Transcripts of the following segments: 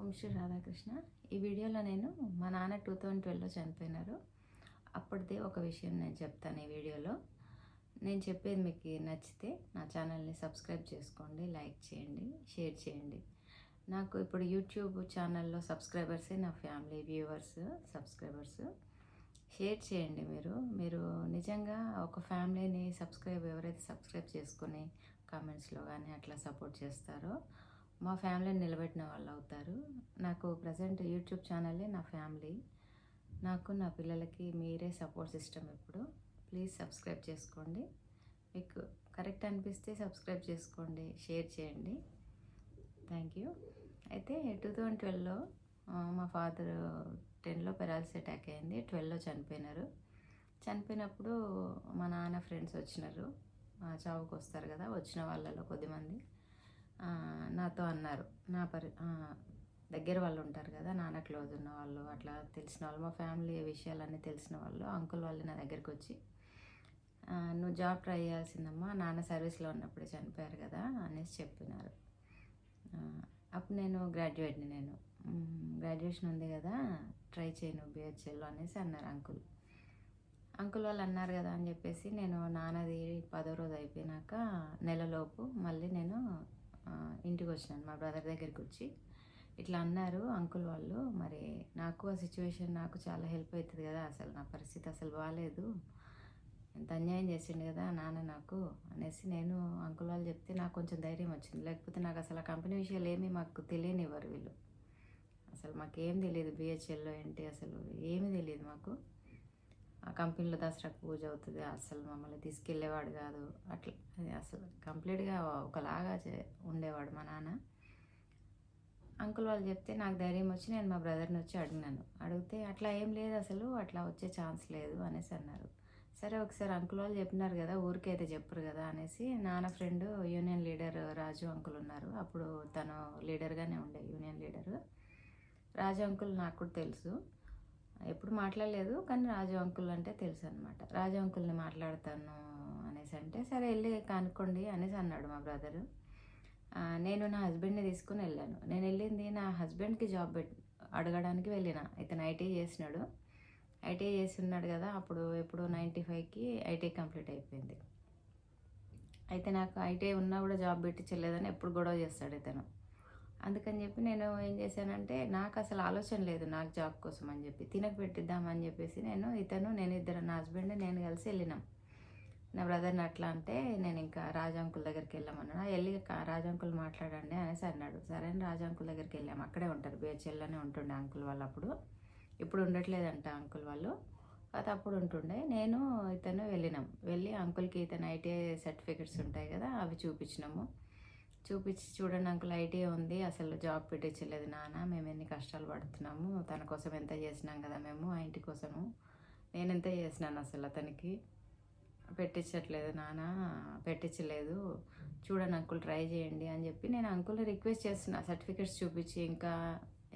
ఓం శ్రీ రాధాకృష్ణ. ఈ వీడియోలో నేను మా నాన్న 2012లో చనిపోయినారు. అప్పటిదే ఒక విషయం నేను చెప్తాను ఈ వీడియోలో. నేను చెప్పేది మీకు నచ్చితే నా ఛానల్ని సబ్స్క్రైబ్ చేసుకోండి, లైక్ చేయండి, షేర్ చేయండి. నాకు ఇప్పుడు యూట్యూబ్ ఛానల్లో సబ్స్క్రైబర్సే నా ఫ్యామిలీ వ్యూవర్స్, సబ్స్క్రైబర్స్. షేర్ చేయండి. మీరు నిజంగా ఒక ఫ్యామిలీని ఎవరైతే సబ్స్క్రైబ్ చేసుకొని కామెంట్స్లో కానీ అట్లా సపోర్ట్ చేస్తారో మా ఫ్యామిలీని నిలబెట్టిన వాళ్ళు అవుతారు. నాకు ప్రజెంట్ యూట్యూబ్ ఛానలే నా ఫ్యామిలీ. నాకు నా పిల్లలకి మీరే సపోర్ట్ సిస్టమ్. ఇప్పుడు ప్లీజ్ సబ్స్క్రైబ్ చేసుకోండి. మీకు కరెక్ట్ అనిపిస్తే సబ్స్క్రైబ్ చేసుకోండి, షేర్ చేయండి. Thank you. అయితే 2012లో మా ఫాదర్ 10లో పెరాలసిస్ అటాక్ అయింది, 12లో చనిపోయినారు. చనిపోయినప్పుడు మా నాన్న ఫ్రెండ్స్ వచ్చినారు, చావుకు వస్తారు కదా, వచ్చిన వాళ్ళలో కొద్దిమంది నాతో అన్నారు. దగ్గర వాళ్ళు ఉంటారు కదా, నాన్న క్లోజ్ ఉన్న వాళ్ళు, అట్లా తెలిసిన వాళ్ళు, మా ఫ్యామిలీ విషయాలన్నీ తెలిసిన వాళ్ళు, అంకుల్ వాళ్ళు నా దగ్గరికి వచ్చి నువ్వు జాబ్ ట్రై చేయాల్సిందమ్మా, నాన్న సర్వీస్లో ఉన్నప్పుడే చనిపోయారు కదా అనేసి చెప్పినారు. అప్పుడు నేను గ్రాడ్యుయేషన్ ఉంది కదా, ట్రై చేయను బిహెచ్ఎల్లో అనేసి అన్నారు అంకుల్ వాళ్ళు అన్నారు కదా అని చెప్పేసి నేను నాన్నది 10వ రోజు అయిపోయినాక నెలలోపు మళ్ళీ నేను ఇంటికి వచ్చినాను. మా బ్రదర్ దగ్గరికి వచ్చి ఇట్లా అన్నారు అంకుల్ వాళ్ళు, మరి నాకు ఆ సిచ్యువేషన్ నాకు చాలా హెల్ప్ అవుతుంది కదా, అసలు నా పరిస్థితి అసలు బాగాలేదు, ఎంత అన్యాయం చేసిండు కదా నాన్న నాకు అనేసి నేను అంకుల్ వాళ్ళు చెప్తే నాకు కొంచెం ధైర్యం వచ్చింది. లేకపోతే నాకు అసలు ఆ కంపెనీ విషయాలు ఏమీ మాకు తెలియనివ్వరు వీళ్ళు. అసలు మాకేం తెలియదు, బిహెచ్ఎల్లో ఏంటి అసలు ఏమీ తెలియదు మాకు. ఆ కంపెనీలో దసరాకు పూజ అవుతుంది, అసలు మమ్మల్ని తీసుకెళ్ళేవాడు కాదు. అట్లా అసలు కంప్లీట్గా ఒకలాగా ఉండేవాడు మా నాన్న. అంకుల్ వాళ్ళు చెప్తే నాకు ధైర్యం వచ్చి నేను మా బ్రదర్ని వచ్చి అడిగితే అట్లా ఏం లేదు, అసలు అట్లా వచ్చే ఛాన్స్ లేదు అనేసి అన్నారు. సరే ఒకసారి అంకుల్ వాళ్ళు చెప్పినారు కదా, ఊరికే అయితే చెప్పరు కదా అనేసి నాన్న ఫ్రెండ్ యూనియన్ లీడర్ రాజు అంకుల్ ఉన్నారు, అప్పుడు తను లీడర్గానే ఉండే యూనియన్ లీడరు. రాజు అంకుల్ నాకు కూడా తెలుసు, ఎప్పుడు మాట్లాడలేదు కానీ రాజు అంకుల్ అంటే తెలుసు అనమాట. రాజు అంకుల్ని మాట్లాడతాను అనేసి అంటే సరే వెళ్ళి కనుక్కోండి అనేసి అన్నాడు మా బ్రదరు. నేను నా హస్బెండ్ని తీసుకుని వెళ్ళాను. నేను వెళ్ళింది నా హస్బెండ్కి జాబ్ అడగడానికి వెళ్ళిన. ఇతను ఐటీ చేసినాడు, ఐటీ చేసి ఉన్నాడు కదా, అప్పుడు ఎప్పుడు 95కి ఐటీ కంప్లీట్ అయిపోయింది. అయితే నాకు ఐటీ ఉన్నా కూడా జాబ్ పెట్టించలేదని ఎప్పుడు గొడవ చేస్తాడు ఇతను. అందుకని చెప్పి నేను ఏం చేశానంటే, నాకు అసలు ఆలోచన లేదు నాకు జాబ్ కోసం అని చెప్పి, తినకు పెట్టిద్దామని చెప్పేసి నేను ఇద్దరు నా హస్బెండ్ నేను కలిసి వెళ్ళినాం. నా బ్రదర్ని అట్లా అంటే నేను ఇంకా రాజు అంకుల్ దగ్గరికి వెళ్ళామన్నా, వెళ్ళి రాజు అంకుల్ మాట్లాడండి అనేసి అన్నాడు. సరే అని రాజు అంకుల్ దగ్గరికి వెళ్ళాము. అక్కడే ఉంటారు, బిహెచ్ఎల్లోనే ఉంటుండే అంకుల్ వాళ్ళు. ఇప్పుడు ఉండట్లేదంట అంకుల్ వాళ్ళు, అది అప్పుడు ఉంటుండే. నేను ఇతను వెళ్ళి అంకుల్కి ఇతను ఐటీఐ సర్టిఫికెట్స్ ఉంటాయి కదా, అవి చూపించి చూడండి అంకుల్, ఐటీఐ ఉంది, అసలు జాబ్ పెట్టించలేదు నాన్న, మేము ఎన్ని కష్టాలు పడుతున్నాము, తన కోసం ఎంత చేసినాం కదా మేము, ఆ ఇంటి కోసము నేను ఎంత చేసినాను, అసలు అతనికి పెట్టించట్లేదు నాన్న, పెట్టించలేదు, చూడండి అంకుల్ ట్రై చేయండి అని చెప్పి నేను అంకుల్ని రిక్వెస్ట్ చేస్తున్నా, సర్టిఫికెట్స్ చూపించి ఇంకా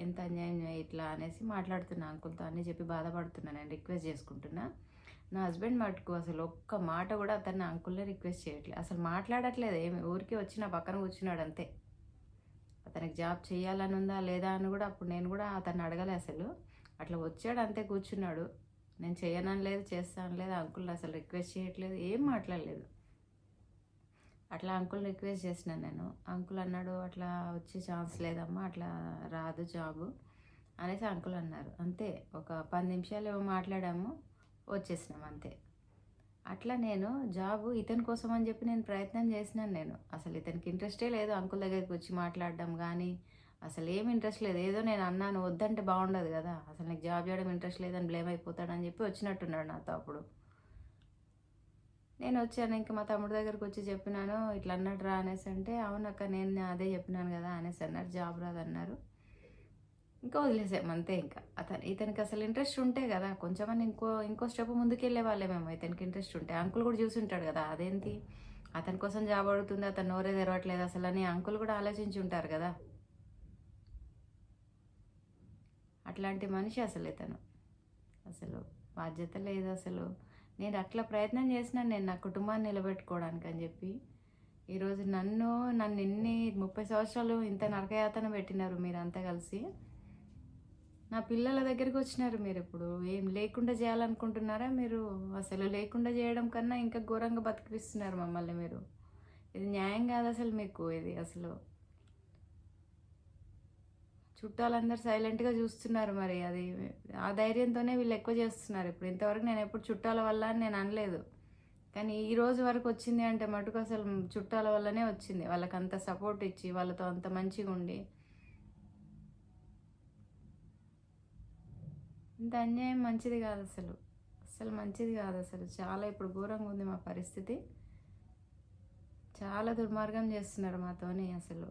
ఎంత అన్యాయం ఇట్లా అనేసి మాట్లాడుతున్నా అంకుల్తో, అన్నీ చెప్పి బాధపడుతున్నా, నేను రిక్వెస్ట్ చేసుకుంటున్నా. నా హస్బెండ్ మటుకు అసలు ఒక్క మాట కూడా అతన్ని అంకుల్ని రిక్వెస్ట్ చేయట్లేదు, అసలు మాట్లాడట్లేదు, ఏమి ఊరికే వచ్చి నా పక్కన కూర్చున్నాడు అంతే. అతనికి జాబ్ చేయాలని ఉందా లేదా అని కూడా అప్పుడు నేను కూడా అతన్ని అడగలే, అసలు అట్లా వచ్చాడు అంతే, కూర్చున్నాడు. నేను చేయనని లేదు, చేస్తాను లేదు, అంకుల్ అసలు రిక్వెస్ట్ చేయట్లేదు, ఏం మాట్లాడలేదు. అట్లా అంకుల్ రిక్వెస్ట్ చేసినాను నేను. అంకుల్ అన్నాడు అట్లా వచ్చే ఛాన్స్ లేదమ్మా, అట్లా రాదు జాబు అనేసి అంకుల్ అన్నారు. అంతే, ఒక 10 నిమిషాలు ఏమో మాట్లాడాము, వచ్చేసినాం అంతే. అట్లా నేను జాబు ఇతని కోసం అని చెప్పి నేను ప్రయత్నం చేసినాను. నేను అసలు ఇతనికి ఇంట్రెస్టే లేదు అంకుల్ దగ్గరికి వచ్చి మాట్లాడడం కానీ, అసలు ఏమి ఇంట్రెస్ట్ లేదు. ఏదో నేను అన్నాను, వద్దంటే బాగుండదు కదా, అసలు నీకు జాబ్ చేయడం ఇంట్రెస్ట్ లేదని బ్లేమ్ అయిపోతాడని చెప్పి వచ్చినట్టున్నాడు నాతో. అప్పుడు నేను వచ్చాను, ఇంకా మా తమ్ముడు దగ్గరికి వచ్చి చెప్పినాను, ఇట్లా అన్నాడు రా అనేసి అంటే, అవునక్క నేను అదే చెప్పినాను కదా అనేసి అన్నారు. జాబ్ రాదన్నారు, ఇంకా వదిలేసాము అంతే. ఇంకా ఇతనికి అసలు ఇంట్రెస్ట్ ఉంటే కదా కొంచెమని ఇంకో స్టెప్ ముందుకెళ్ళే వాళ్ళేమేమో, ఇతనికి ఇంట్రెస్ట్ ఉంటే. అంకుల్ కూడా చూసి ఉంటాడు కదా, అదేంటి అతని కోసం జాబ్ అడుగుతుంది, అతను నోరే తెరవట్లేదు అసలు అని అంకుల్ కూడా ఆలోచించి ఉంటారు కదా. అట్లాంటి మనిషి అసలు ఇతను, అసలు బాధ్యత లేదు అసలు. నేను అట్లా ప్రయత్నం చేసినాను నేను నా కుటుంబాన్ని నిలబెట్టుకోవడానికి అని చెప్పి. ఈరోజు నన్ను ఎన్ని 30 సంవత్సరాలు ఇంత నరకయాతన పెట్టినారు మీరంతా కలిసి. నా పిల్లల దగ్గరికి వచ్చినారు మీరిప్పుడు. ఏం లేకుండా చేయాలనుకుంటున్నారా మీరు? అసలు లేకుండా చేయడం కన్నా ఇంకా ఘోరంగా బతికిపిస్తున్నారు మమ్మల్ని మీరు. ఇది న్యాయం కాదసలు మీకు ఇది అసలు. చుట్టాలందరూ సైలెంట్‌గా చూస్తున్నారు మరి అది. ఆ ధైర్యంతోనే వీళ్ళు ఎక్కువ చేస్తున్నారు ఇప్పుడు. ఇంతవరకు నేనెప్పుడు చుట్టాల వల్ల అని నేను అనలేదు. కానీ ఈ రోజు వరకు వచ్చింది అంటే మటుకు అసలు చుట్టాల వల్లనే వచ్చింది. వాళ్ళకంత సపోర్ట్ ఇచ్చి, వాళ్ళతో అంత మంచిగుండి. ఇంత అన్యాయం మంచిది కాదసలు. అస్సలు మంచిది కాదసలు. చాలా ఇప్పుడు ఘోరంగా ఉంది మా పరిస్థితి. చాలా దుర్మార్గం చేస్తున్నారు మాతోని అసలు.